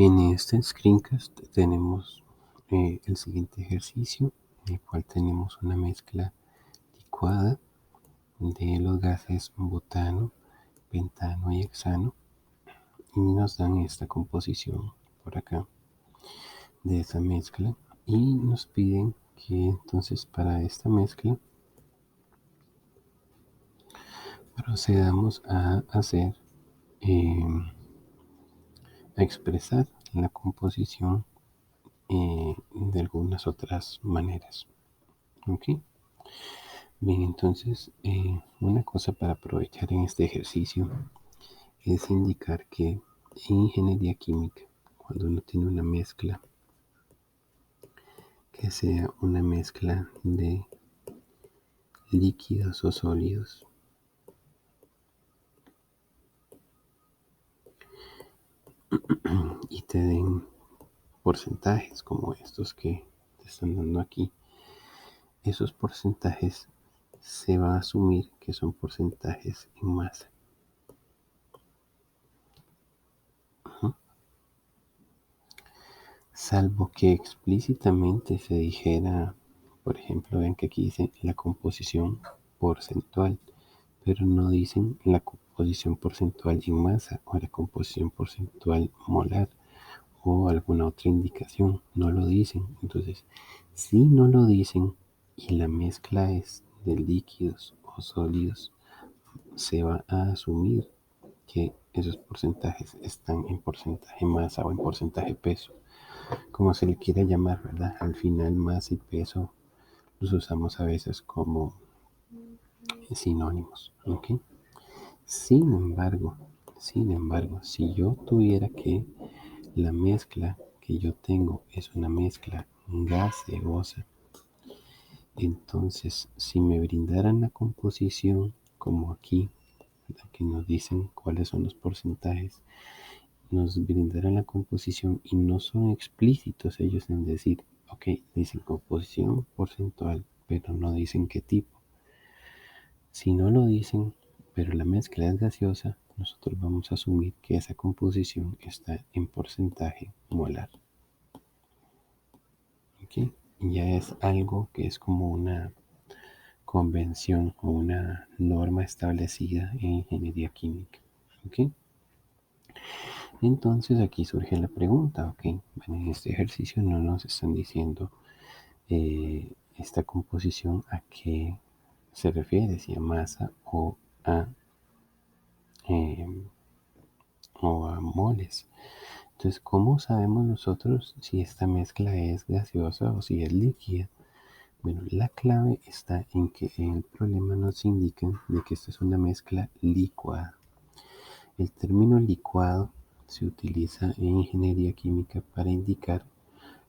En este screencast tenemos el siguiente ejercicio, en el cual tenemos una mezcla licuada de los gases butano, pentano y hexano, y nos dan esta composición por acá de esa mezcla, y nos piden que entonces para esta mezcla procedamos a hacer, a expresar la composición de algunas otras maneras. ¿Ok? Bien, entonces una cosa para aprovechar en este ejercicio es indicar que en ingeniería química, cuando uno tiene una mezcla, que sea una mezcla de líquidos o sólidos, y te den porcentajes como estos que te están dando aquí, esos porcentajes se va a asumir que son porcentajes en masa. Ajá. Salvo que explícitamente se dijera, por ejemplo, ven que aquí dice la composición porcentual, pero no dicen la composición porcentual en masa o la composición porcentual molar o alguna otra indicación, no lo dicen. Entonces, si no lo dicen y la mezcla es de líquidos o sólidos, se va a asumir que esos porcentajes están en porcentaje masa o en porcentaje peso, como se le quiera llamar, ¿verdad? Al final masa y peso los usamos a veces como sinónimos, ¿ok? Sin embargo, si yo tuviera que la mezcla que yo tengo es una mezcla gaseosa, entonces si me brindaran la composición como aquí, que nos dicen cuáles son los porcentajes, nos brindaran la composición y no son explícitos ellos en decir, ok, dicen composición porcentual, pero no dicen qué tipo. Si no lo dicen, pero la mezcla es gaseosa, nosotros vamos a asumir que esa composición está en porcentaje molar. ¿Ok? Ya es algo que es como una convención o una norma establecida en ingeniería química. ¿Ok? Entonces aquí surge la pregunta, ¿ok? Bueno, en este ejercicio no nos están diciendo esta composición a qué se refiere, si a masa eh, o a moles. Entonces, ¿cómo sabemos nosotros si esta mezcla es gaseosa o si es líquida? Bueno, la clave está en que en el problema nos indican de que esta es una mezcla licuada. El término licuado se utiliza en ingeniería química para indicar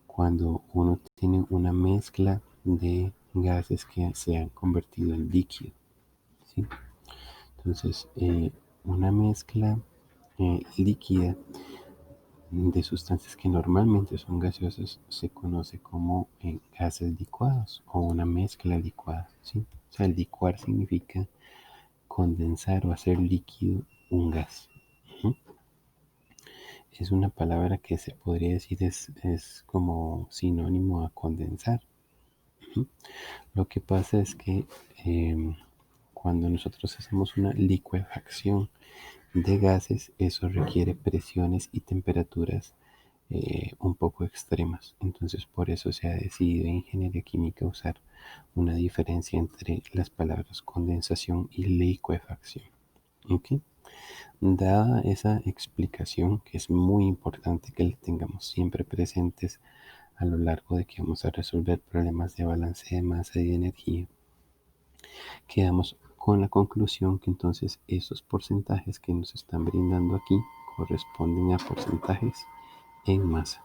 cuando uno tiene una mezcla de gases que se han convertido en líquido, ¿sí? Entonces, una mezcla líquida de sustancias que normalmente son gaseosas se conoce como gases licuados o una mezcla licuada, ¿sí? O sea, licuar significa condensar o hacer líquido un gas. Ujú. Es una palabra que se podría decir es como sinónimo a condensar. Ujú. Lo que pasa es que cuando nosotros hacemos una licuefacción de gases, eso requiere presiones y temperaturas un poco extremas. Entonces, por eso se ha decidido en ingeniería química usar una diferencia entre las palabras condensación y licuefacción. ¿Ok? Dada esa explicación, que es muy importante que la tengamos siempre presentes a lo largo de que vamos a resolver problemas de balance de masa y de energía, quedamos con la conclusión que entonces esos porcentajes que nos están brindando aquí corresponden a porcentajes en masa.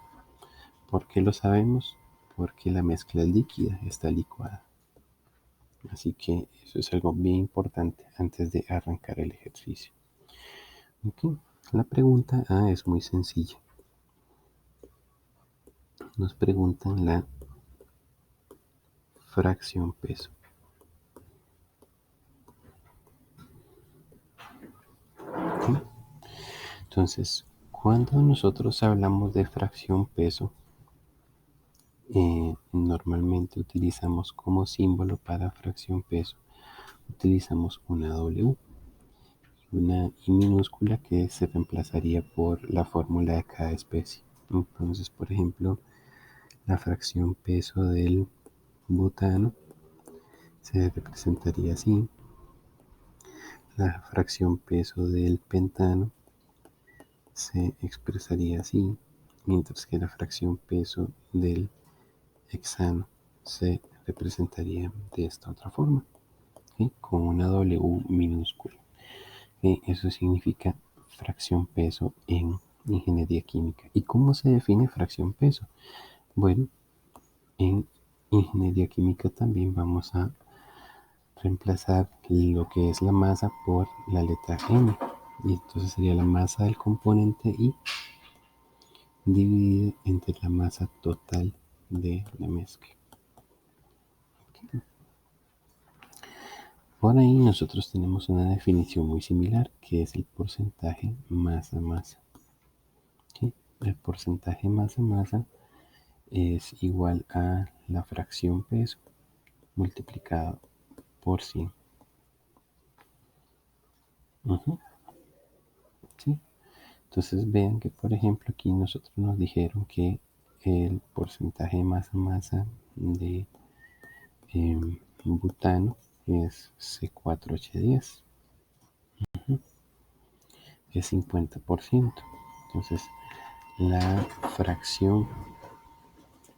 ¿Por qué lo sabemos? Porque la mezcla líquida está licuada. Así que eso es algo bien importante antes de arrancar el ejercicio. Okay. La pregunta A es muy sencilla. Nos preguntan la fracción peso. Okay. Entonces, Cuando nosotros hablamos de fracción peso, normalmente utilizamos como símbolo para fracción peso, utilizamos una W, una I minúscula que se reemplazaría por la fórmula de cada especie. Entonces, por ejemplo, la fracción peso del butano se representaría así. La fracción peso del pentano se expresaría así, mientras que la fracción peso del hexano se representaría de esta otra forma, ¿sí? Con una W minúscula. Eso significa fracción peso en ingeniería química. ¿Y cómo se define fracción peso? Bueno, en ingeniería química también vamos a reemplazar lo que es la masa por la letra M. Y entonces sería la masa del componente I dividida entre la masa total de la mezcla. Okay. Por ahí nosotros tenemos una definición muy similar que es el porcentaje masa-masa. ¿Sí? El porcentaje masa-masa es igual a la fracción peso multiplicado por 100. ¿Sí? Entonces vean que por ejemplo aquí nosotros nos dijeron que el porcentaje masa-masa de butano es C4H10, es 50%. Entonces la fracción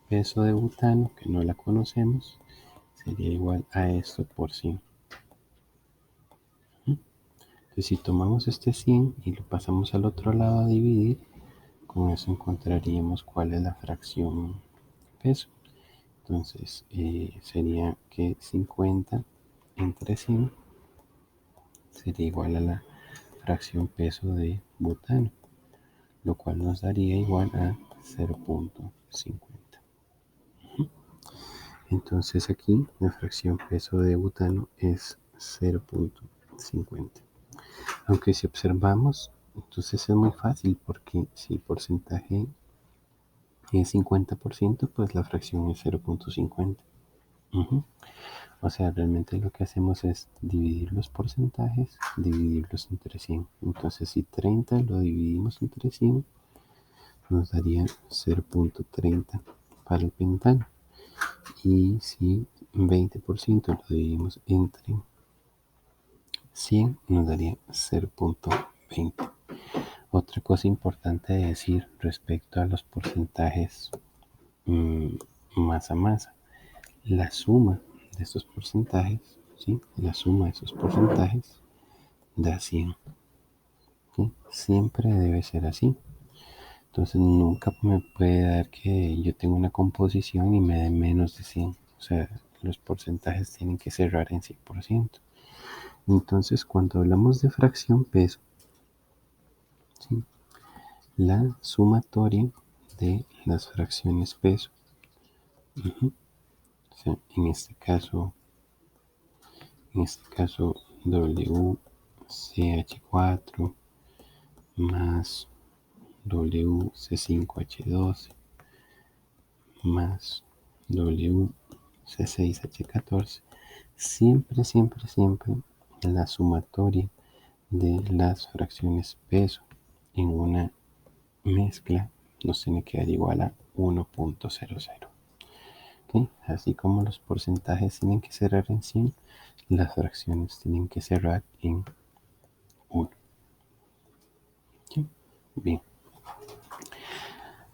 peso de butano, que no la conocemos, sería igual a esto por 100. Entonces si tomamos este 100 y lo pasamos al otro lado a dividir, con eso encontraríamos cuál es la fracción peso. Entonces sería que 50 entre 100 sería igual a la fracción peso de butano, lo cual nos daría igual a 0.50. Entonces aquí la fracción peso de butano es 0.50. Aunque si observamos, entonces es muy fácil porque si el porcentaje es 50%, pues la fracción es 0.50. O sea, realmente lo que hacemos es dividir los porcentajes, dividirlos entre 100. Entonces, si 30 lo dividimos entre 100, nos daría 0.30 para el pentano. Y si 20% lo dividimos entre 100, nos daría 0.20. Otra cosa importante de decir respecto a los porcentajes masa-masa. La suma de estos porcentajes, ¿sí? La suma de esos porcentajes da 100. ¿Sí? Siempre debe ser así. Entonces nunca me puede dar que yo tenga una composición y me dé menos de 100. O sea, los porcentajes tienen que cerrar en 100%. Entonces cuando hablamos de fracción peso, ¿sí? La sumatoria de las fracciones peso, o sea, en este caso WCH4 más WC5H12 más WC6H14. Siempre, siempre, siempre la sumatoria de las fracciones peso en una mezcla nos tiene que dar igual a 1.00. ¿Okay? Así como los porcentajes tienen que cerrar en 100, las fracciones tienen que cerrar en 1. ¿Okay? Bien.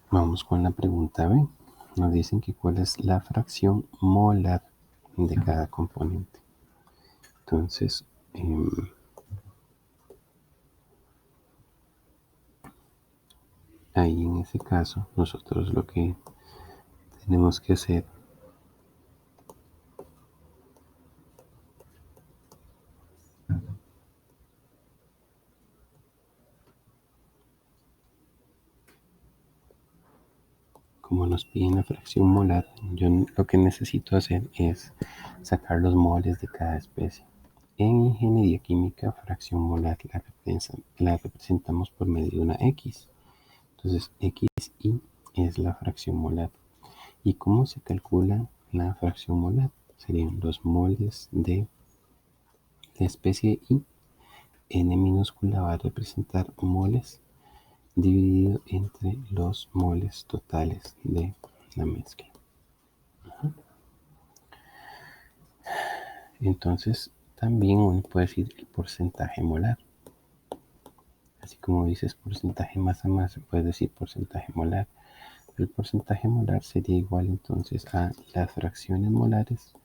Vamos con la pregunta B. Nos dicen que cuál es la fracción molar de cada componente. Entonces, ahí en ese caso, nosotros lo que tenemos que hacer como nos piden la fracción molar, yo lo que necesito hacer es sacar los moles de cada especie. En ingeniería química, fracción molar la representamos por medio de una X. Entonces, XI es la fracción molar. ¿Y cómo se calcula la fracción molar? Serían los moles de la especie I. N minúscula va a representar moles dividido entre los moles totales de la mezcla. Entonces, también uno puede decir el porcentaje molar. Así como dices porcentaje masa-masa, puedes decir porcentaje molar. El porcentaje molar sería igual entonces a las fracciones molares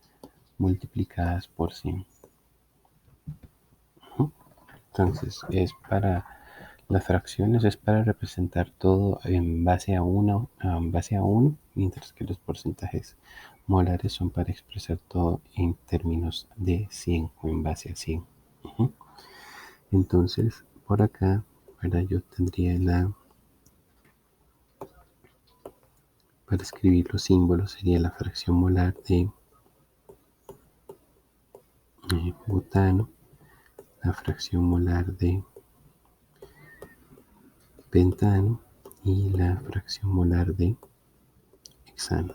multiplicadas por 100. Entonces, las fracciones es para representar todo en base a uno, mientras que los porcentajes molares son para expresar todo en términos de 100 o en base a 100. Entonces, por acá, ahora yo tendría para escribir los símbolos, sería la fracción molar de butano, la fracción molar de pentano y la fracción molar de hexano.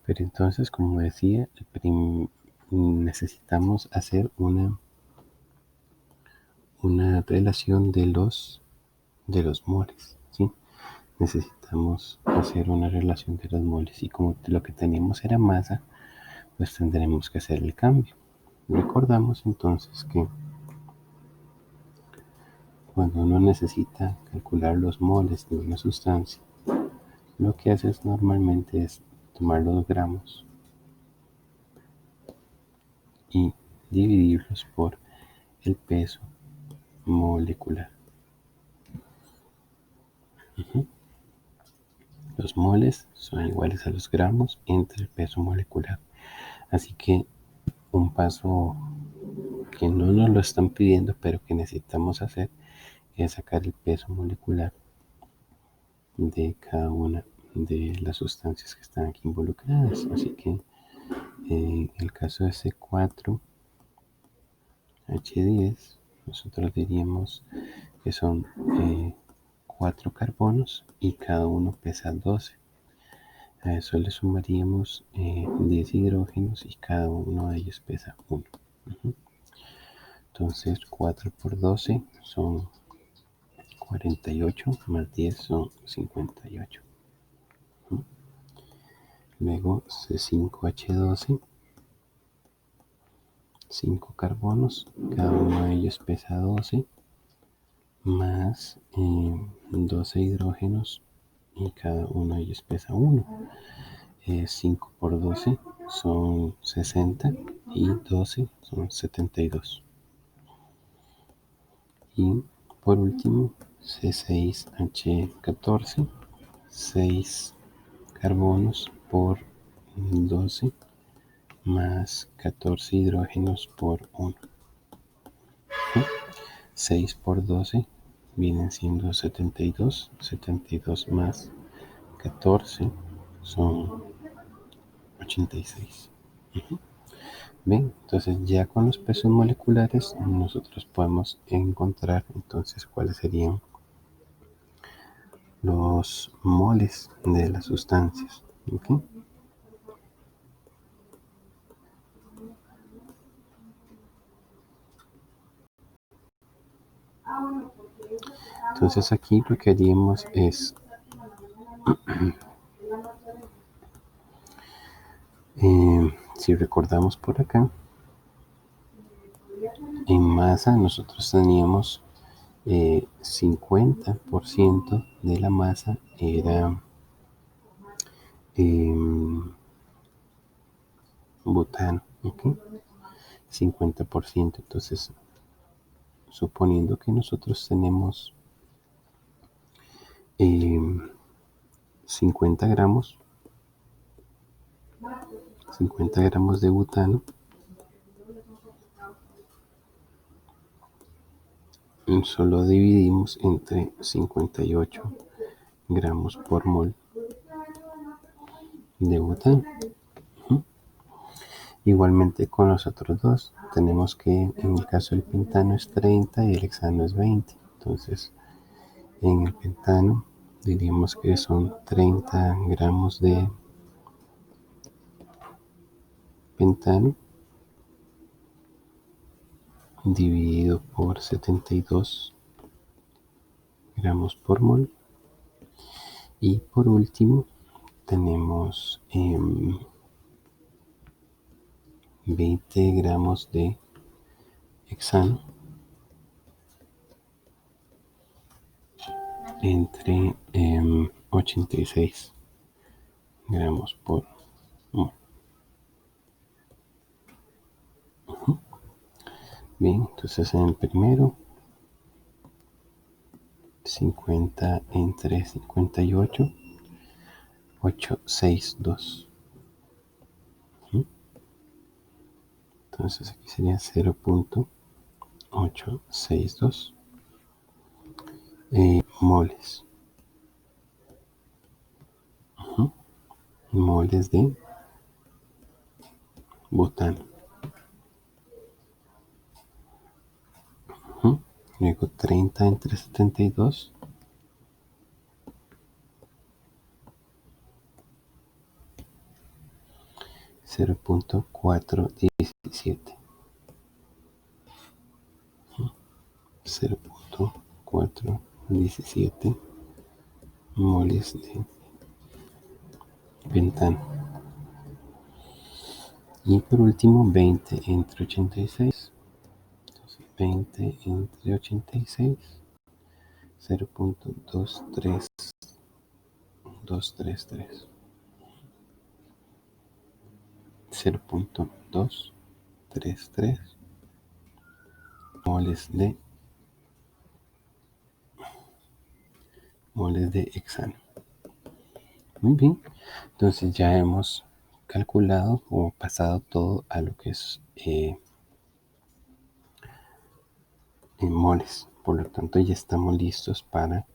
Pero entonces, como decía, necesitamos hacer una relación de los moles, ¿sí? Necesitamos hacer una relación de los moles y como lo que teníamos era masa, pues tendremos que hacer el cambio. Recordamos entonces que cuando uno necesita calcular los moles de una sustancia, lo que haces normalmente es tomar los gramos y dividirlos por el peso molecular. Los moles son iguales a los gramos entre el peso molecular. Así que un paso que no nos lo están pidiendo, pero que necesitamos hacer, es sacar el peso molecular de cada una de las sustancias que están aquí involucradas. Así que en el caso de C4H10, nosotros diríamos que son 4 carbonos y cada uno pesa 12. A eso le sumaríamos 10 hidrógenos y cada uno de ellos pesa 1. Entonces 4 por 12 son 48, más 10 son 58. Luego C5H12, 5 carbonos, cada uno de ellos pesa 12, más 12 hidrógenos y cada uno de ellos pesa 1. 5 por 12 son 60 y 12 son 72. Y por último, C6H14, 6 carbonos por 12 más 14 hidrógenos por 1. 6 por 12 vienen siendo 72. 72 más 14 son 86. Bien, entonces ya con los pesos moleculares nosotros podemos encontrar entonces cuáles serían los moles de las sustancias. ¿Okay? Entonces aquí lo que haríamos es si recordamos por acá, en masa nosotros teníamos 50% de la masa era butano, ¿ok? 50%. Entonces, suponiendo que nosotros tenemos 50 gramos, 50 gramos de butano, solo dividimos entre 58 gramos por mol de butano. Igualmente con los otros dos, tenemos que en el caso del pentano es 30 y el hexano es 20. Entonces, en el pentano diríamos que son 30 gramos de pentano dividido por 72 gramos por mol. Y por último tenemos 20 gramos de hexano entre 86 gramos por mol. Bien, entonces en el primero 50 entre 58, 862. Entonces aquí sería 0.862 moles. Moles de butano. Luego 30 entre 72. 0.417. 0.417 moles de pentano. Y por último 20 entre 86. Entonces 20 entre 86. 0.233. 0.233 moles de hexano. Muy bien, entonces ya hemos calculado o pasado todo a lo que es en moles. Por lo tanto, ya estamos listos para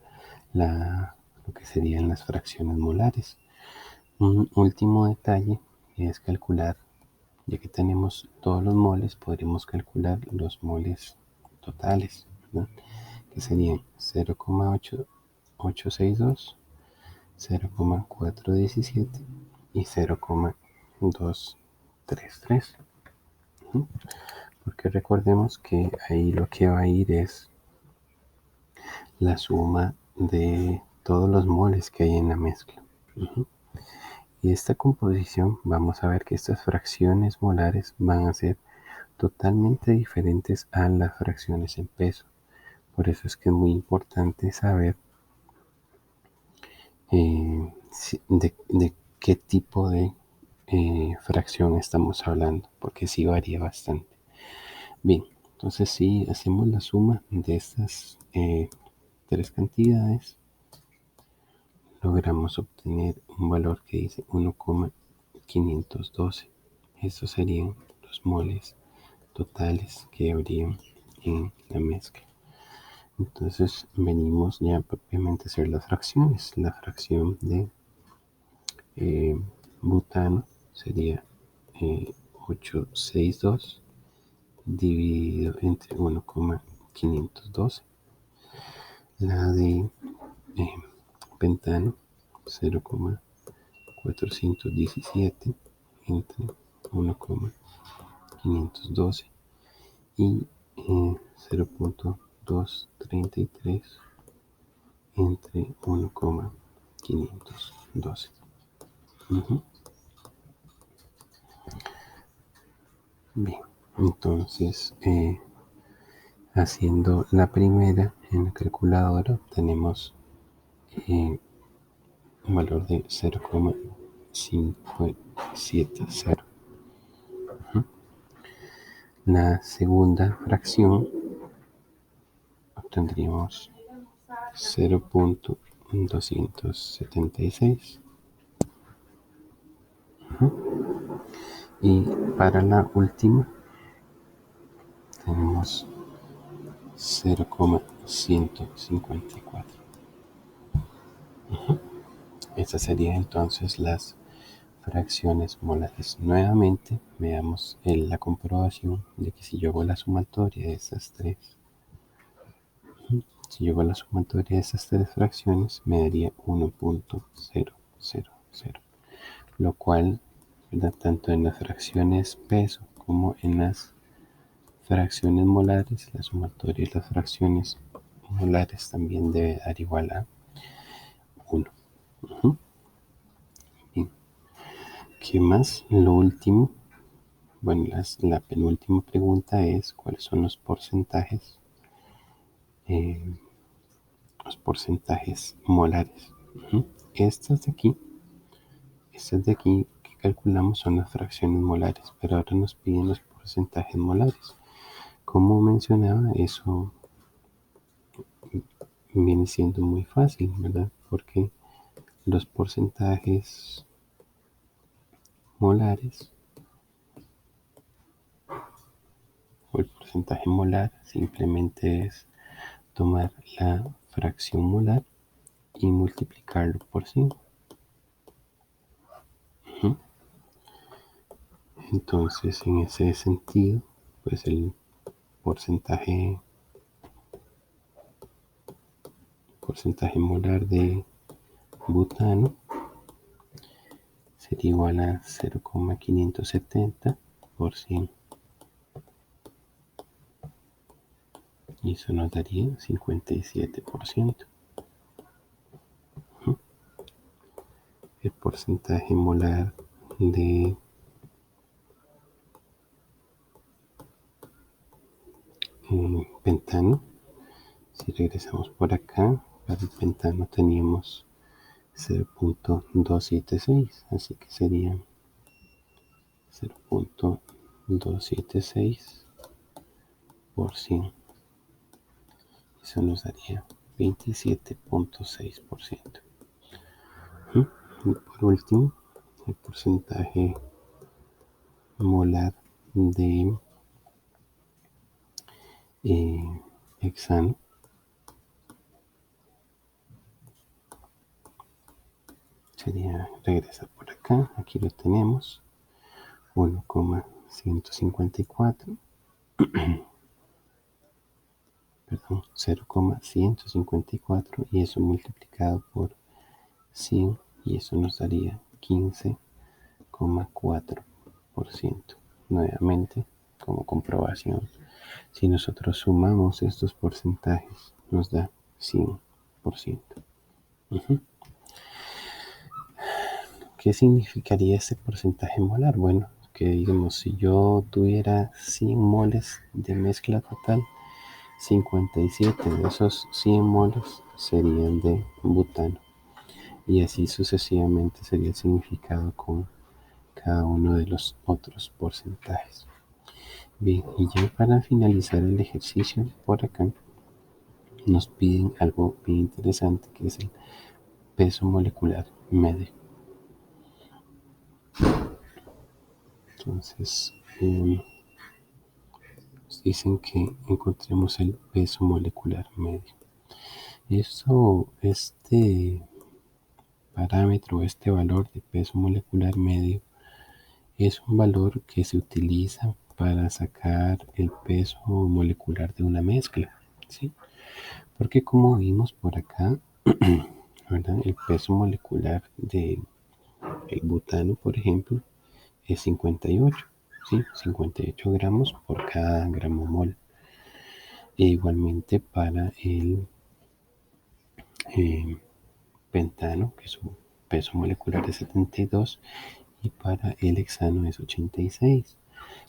lo que serían las fracciones molares. Un último detalle es calcular, ya que tenemos todos los moles, podríamos calcular los moles totales, ¿no? Que serían 0,862, 0,417 y 0,233. Porque recordemos que ahí lo que va a ir es la suma de todos los moles que hay en la mezcla. Y esta composición vamos a ver que estas fracciones molares van a ser totalmente diferentes a las fracciones en peso. Por eso es que es muy importante saber de qué tipo de fracción estamos hablando, porque sí varía bastante. Bien, entonces si hacemos la suma de estas tres cantidades, logramos obtener un valor que dice 1,512. Estos serían los moles totales que habrían en la mezcla. Entonces venimos ya propiamente a hacer las fracciones. La fracción de butano sería 862 dividido entre 1,512. La de pentano 0,417 entre 1,512 y 0.233 entre 1,512. Bien, entonces haciendo la primera en la calculadora tenemos un valor de 0,570. La segunda fracción obtendríamos 0.276. Y para la última tenemos 0,154. Estas serían entonces las fracciones molares. Nuevamente veamos la comprobación de que si yo hago la sumatoria de estas tres, si yo hago la sumatoria de estas tres fracciones, me daría 1.000, lo cual, ¿verdad?, tanto en las fracciones peso como en las fracciones molares, la sumatoria de las fracciones molares también debe dar igual a 1. Bien. ¿Qué más? Lo último, bueno, la penúltima pregunta es cuáles son eh, los porcentajes molares. Estas de aquí, estas de aquí que calculamos son las fracciones molares, pero ahora nos piden los porcentajes molares. Como mencionaba, eso viene siendo muy fácil, ¿verdad? Porque los porcentajes molares o el porcentaje molar simplemente es tomar la fracción molar y multiplicarlo por 5. Entonces, en ese sentido, pues el porcentaje, porcentaje molar de butano sería igual a 0,570 por 100. Y eso nos daría 57%. El porcentaje molar de pentano, si regresamos por acá, para el pentano teníamos 0.276, así que sería 0.276 por 100. Eso nos daría 27.6%. Y por último, el porcentaje molar de hexano sería, regresar por acá, aquí lo tenemos, 1,154, perdón, 0,154, y eso multiplicado por 100, y eso nos daría 15,4%. Nuevamente, como comprobación, si nosotros sumamos estos porcentajes, nos da 100%. ¿Qué significaría este porcentaje molar? Bueno, que digamos, si yo tuviera 100 moles de mezcla total, 57 de esos 100 moles serían de butano. Y así sucesivamente sería el significado con cada uno de los otros porcentajes. Bien, y ya para finalizar el ejercicio, por acá nos piden algo bien interesante, que es el peso molecular medio. Entonces, nos dicen que encontremos el peso molecular medio. Este parámetro, este valor de peso molecular medio, es un valor que se utiliza para sacar el peso molecular de una mezcla, ¿sí? Porque como vimos por acá, ¿verdad?, el peso molecular del butano, por ejemplo, es 58, ¿sí? 58 gramos por cada gramo mol. E igualmente para el pentano, que su peso molecular es 72, y para el hexano es 86.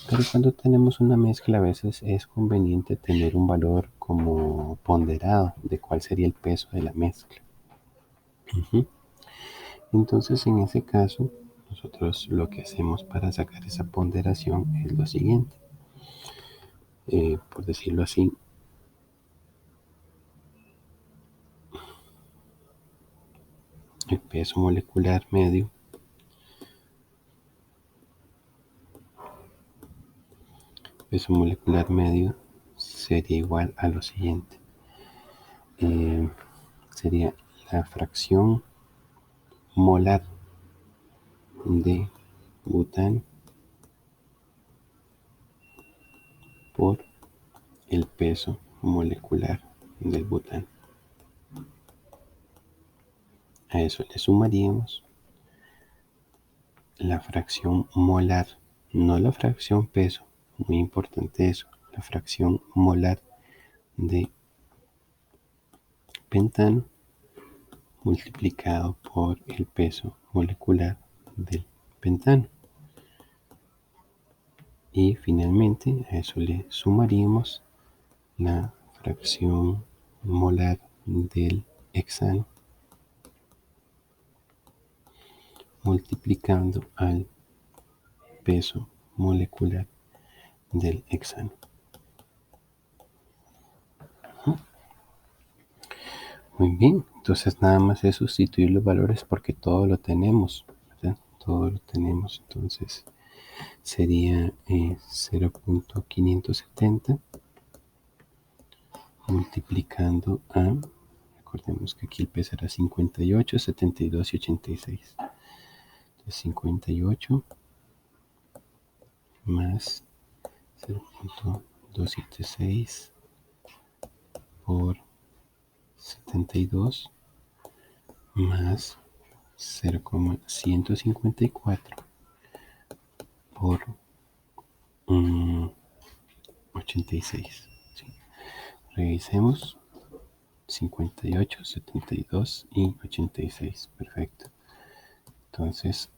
Pero cuando tenemos una mezcla, a veces es conveniente tener un valor como ponderado de cuál sería el peso de la mezcla. Entonces, en ese caso, nosotros lo que hacemos para sacar esa ponderación es lo siguiente. Por decirlo así, el peso molecular medio sería igual a lo siguiente. Sería la fracción molar de butano por el peso molecular del butano. A eso le sumaríamos la fracción molar, no la fracción peso, muy importante eso, la fracción molar de pentano multiplicado por el peso molecular del pentano. Y finalmente a eso le sumaríamos la fracción molar del hexano multiplicando al peso molecular del hexano. Muy bien, entonces nada más es sustituir los valores porque todo lo tenemos, ¿verdad? Todo lo tenemos, entonces sería 0.570 multiplicando a, recordemos que aquí el peso era 58, 72 y 86. Entonces 58 más 0.276 por 72 más 0,154 por 86. ¿Sí? Revisemos. 58, 72 y 86. Perfecto. Entonces,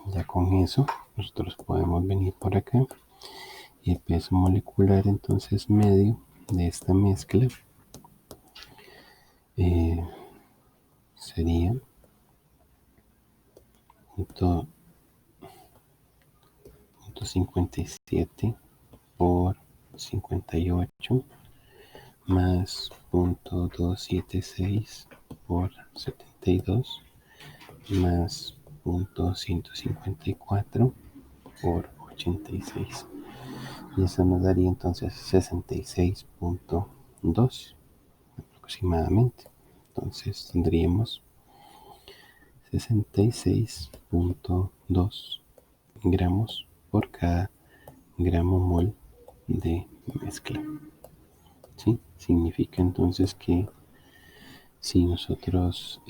ya con eso, nosotros podemos venir por acá. Y el peso molecular entonces medio de esta mezcla sería 0.57 por 58 más 0.276 por 72 más 0.154 por 86. Y eso nos daría entonces 66.2 aproximadamente. Entonces tendríamos 66.2 gramos por cada gramo mol de mezcla. ¿Sí? Significa entonces que si nosotros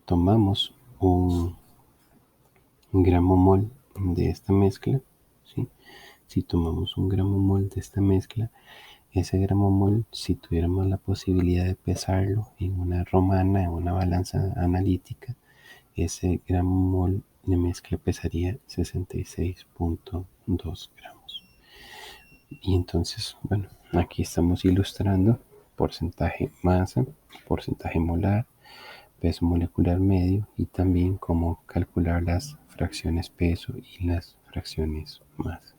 tomamos un gramo mol de esta mezcla, ¿sí? Si tomamos un gramo mol de esta mezcla, ese gramo mol, si tuviéramos la posibilidad de pesarlo en una romana, en una balanza analítica, ese gramo mol de mezcla pesaría 66.2 gramos. Y entonces, bueno, aquí estamos ilustrando porcentaje masa, porcentaje molar, peso molecular medio y también cómo calcular las fracciones peso y las fracciones masa.